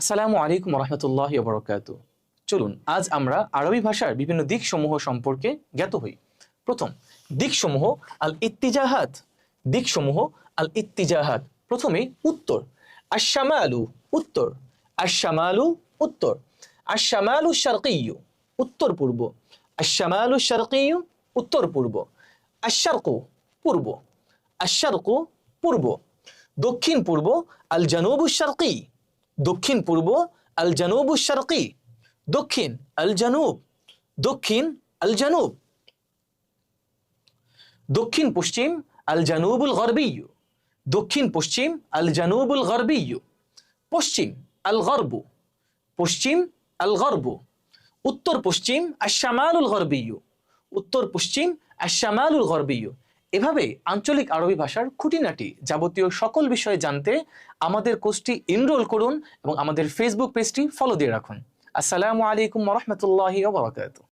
আসসালামু আলাইকুম রহমতুল্লাহি ওয়া বারাকাতুহু। চলুন আজ আমরা আরবি ভাষার বিভিন্ন দিকসমূহ সম্পর্কে জ্ঞাত হই। প্রথম দিকসমূহ আল ইত্তিজাহাত। দিকসমূহ আল ইত্তিজাহাত। প্রথমে উত্তর, আশ-শামালু উত্তর, আশ-শামালু উত্তর, আশ-শামালু শারকিয়্যু উত্তর পূর্ব, আশ-শামালু শারকিয়্যু উত্তর পূর্ব, আশ-শারকু পূর্ব, আশ-শারকু পূর্ব, দক্ষিণ পূর্ব আল জানুবু শারকি, দক্ষিণ পূর্ব আল জানুবু শারকি, দক্ষিণ আল জানুব, দক্ষিণ আল জানুব, দক্ষিণ পশ্চিম আল জানুবুল গরবিয়্যু, দক্ষিণ পশ্চিম আল জানুবুল গরবিয়্যু, পশ্চিম আল গরবু, পশ্চিম আল গরবু, উত্তর পশ্চিম আশ-শামালুল গরবিয়্যু, উত্তর পশ্চিম আশ-শামালুল গরবিয়্যু। এভাবে আঞ্চলিক আরবি ভাষার খুঁটিনাটি যাবতীয় সকল বিষয়ে জানতে আমাদের কোর্সটি এনরোল করুন এবং আমাদের ফেসবুক পেজটি ফলো দিয়ে রাখুন। আসসালামু আলাইকুম ওয়া রাহমাতুল্লাহি ওয়া বারাকাতুহু।